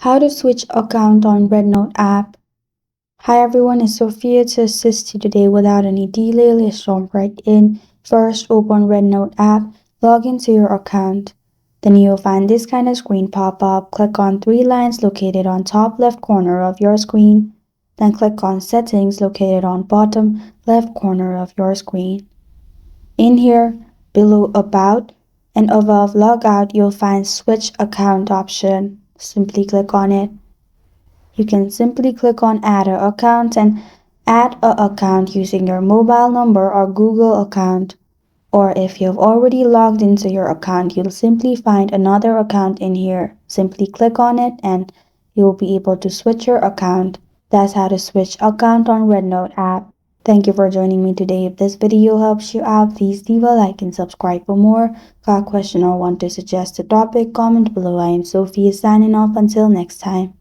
How to switch account on REDnote app. Hi everyone, it's Sophia to assist you today without any delay. Let's jump right in. First, open REDnote app, log into your account. Then you'll find this kind of screen pop up. Click on three lines located on top left corner of your screen. Then click on settings located on bottom left corner of your screen. In here, below about and above logout, you'll find switch account option. Simply click on it. You can simply click on add a account and add a account using your mobile number or Google account. Or if you've already logged into your account, you'll simply find another account in here. Simply click on it and you'll be able to switch your account. That's how to switch account on REDnote app. Thank you for joining me today. If this video helps you out, please leave a like and subscribe for more. Got a question or want to suggest a topic? Comment below. I am Sophia signing off until next time.